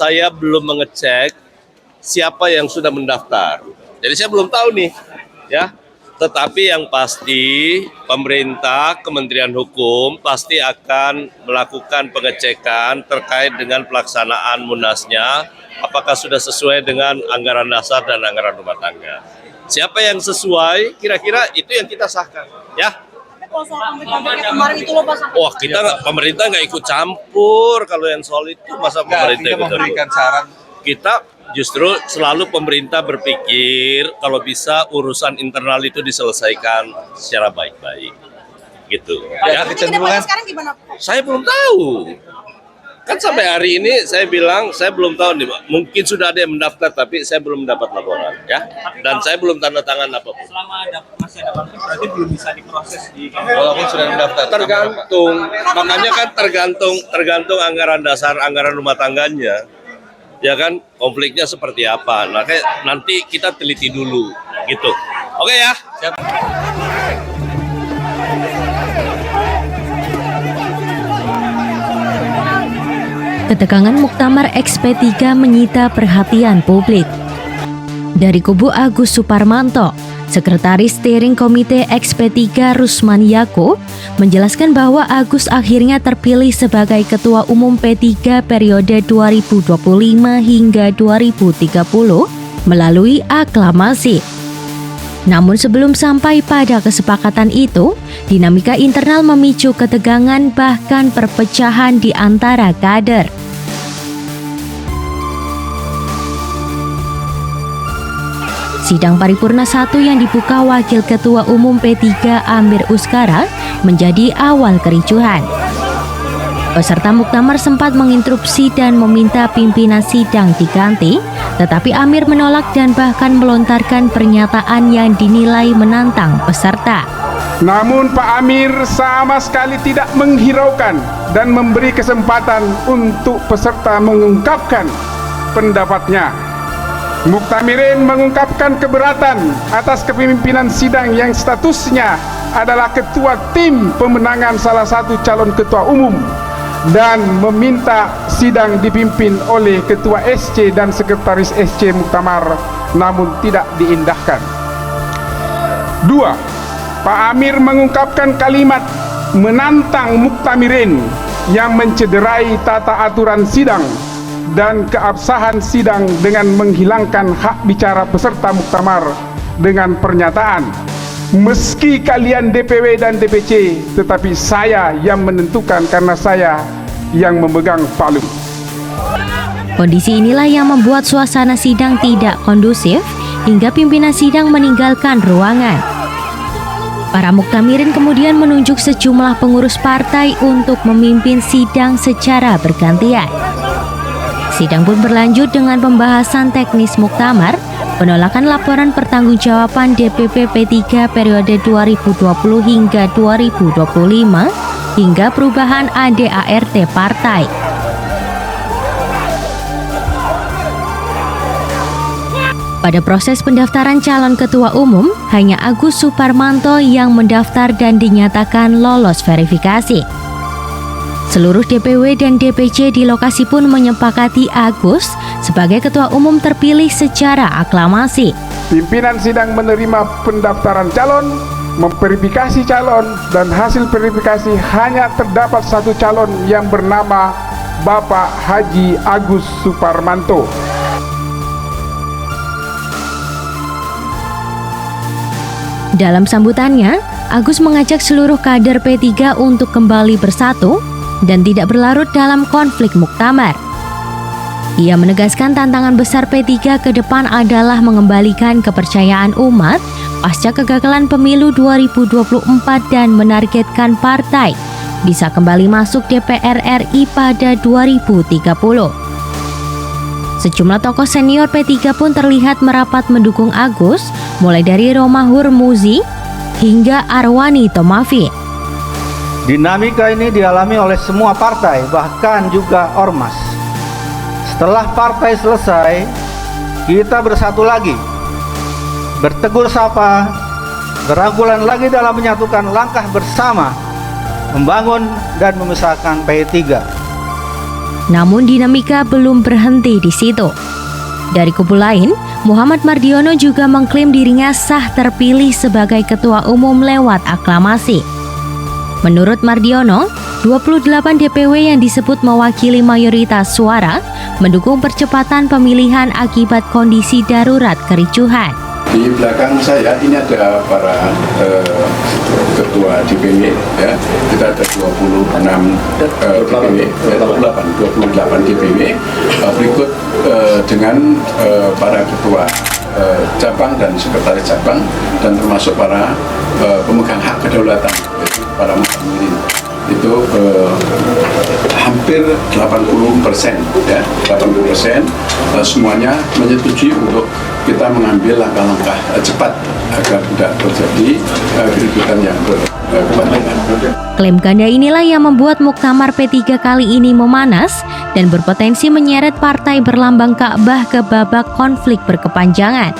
Saya belum mengecek siapa yang sudah mendaftar. Jadi saya belum tahu nih, ya. Tetapi yang pasti pemerintah, Kementerian Hukum pasti akan melakukan pengecekan terkait dengan pelaksanaan Munasnya, apakah sudah sesuai dengan anggaran dasar dan anggaran rumah tangga. Siapa yang sesuai, kira-kira itu yang kita sahkan, ya. Kalau soal kemarin itu loh Pak. Wah, pemerintah nggak ikut campur kalau yang soal itu, masa pemerintah ikut memberikan saran. Kita justru selalu pemerintah berpikir kalau bisa urusan internal itu diselesaikan secara baik-baik, gitu. Ya. Kedepannya sekarang gimana Pak? Saya belum tahu. Kan sampai hari ini saya bilang saya belum tahu nih, mungkin sudah ada yang mendaftar tapi saya belum mendapat laporan, ya. Dan saya belum tanda tangan apapun. Selama masih ada waktu berarti belum bisa diproses di Walaupun sudah mendaftar. Tergantung, makanya kan tergantung anggaran dasar, anggaran rumah tangganya, ya kan, konfliknya seperti apa. Nah, nanti kita teliti dulu, gitu. Oke ya. Siap. Ketegangan Muktamar XP3 menyita perhatian publik. Dari kubu Agus Suparmanto, Sekretaris Steering Komite XP3 Rusman Yaakub menjelaskan bahwa Agus akhirnya terpilih sebagai Ketua Umum P3 periode 2025 hingga 2030 melalui aklamasi. Namun sebelum sampai pada kesepakatan itu, dinamika internal memicu ketegangan bahkan perpecahan di antara kader. Sidang paripurna 1 yang dibuka Wakil Ketua Umum P3 Amir Uskara menjadi awal kericuhan. Peserta muktamar sempat menginterupsi dan meminta pimpinan sidang diganti, tetapi Amir menolak dan bahkan melontarkan pernyataan yang dinilai menantang peserta. Namun Pak Amir sama sekali tidak menghiraukan dan memberi kesempatan untuk peserta mengungkapkan pendapatnya. Muktamirin mengungkapkan keberatan atas kepemimpinan sidang yang statusnya adalah ketua tim pemenangan salah satu calon ketua umum dan meminta sidang dipimpin oleh ketua SC dan sekretaris SC Muktamar, namun tidak diindahkan. 2. Pak Amir mengungkapkan kalimat menantang Muktamirin yang mencederai tata aturan sidang dan keabsahan sidang dengan menghilangkan hak bicara peserta muktamar dengan pernyataan, meski kalian DPW dan DPC, tetapi saya yang menentukan karena saya yang memegang palu. Kondisi inilah yang membuat suasana sidang tidak kondusif hingga pimpinan sidang meninggalkan ruangan. Para muktamirin kemudian menunjuk sejumlah pengurus partai untuk memimpin sidang secara bergantian. Sidang pun berlanjut dengan pembahasan teknis muktamar, penolakan laporan pertanggungjawaban DPP P3 periode 2020 hingga 2025, hingga perubahan ADART partai. Pada proses pendaftaran calon ketua umum, hanya Agus Suparmanto yang mendaftar dan dinyatakan lolos verifikasi. Seluruh DPW dan DPC di lokasi pun menyepakati Agus sebagai ketua umum terpilih secara aklamasi. Pimpinan sidang menerima pendaftaran calon, memverifikasi calon, dan hasil verifikasi hanya terdapat satu calon yang bernama Bapak Haji Agus Suparmanto. Dalam sambutannya, Agus mengajak seluruh kader P3 untuk kembali bersatu dan tidak berlarut dalam konflik muktamar. Ia menegaskan tantangan besar P3 ke depan adalah mengembalikan kepercayaan umat pasca kegagalan pemilu 2024 dan menargetkan partai bisa kembali masuk DPR RI pada 2030. Sejumlah tokoh senior P3 pun terlihat merapat mendukung Agus, mulai dari Romahur Muzi hingga Arwani Tomafi. Dinamika ini dialami oleh semua partai, bahkan juga ormas. Setelah partai selesai, kita bersatu lagi, bertegur sapa, berangkulan lagi dalam menyatukan langkah bersama, membangun dan membesarkan P3. Namun dinamika belum berhenti di situ. Dari kubu lain, Muhammad Mardiono juga mengklaim dirinya sah terpilih sebagai ketua umum lewat aklamasi. Menurut Mardiono, 28 DPW yang disebut mewakili mayoritas suara mendukung percepatan pemilihan akibat kondisi darurat kericuhan. Di belakang saya ini ada para ketua DPW, ya. Kita ada 26 DPW, 28 DPW. Berikut dengan para ketua cabang dan sekretaris cabang, dan termasuk para pemegang hak kedaulatan, yaitu para muktamirin. Itu hampir 80%, ya, 80% semuanya menyetujui untuk kita mengambil langkah-langkah cepat agar tidak terjadi keributan yang berkepanjangan. Klaim ganda inilah yang membuat Muktamar P3 kali ini memanas dan berpotensi menyeret partai berlambang Ka'bah ke babak konflik berkepanjangan.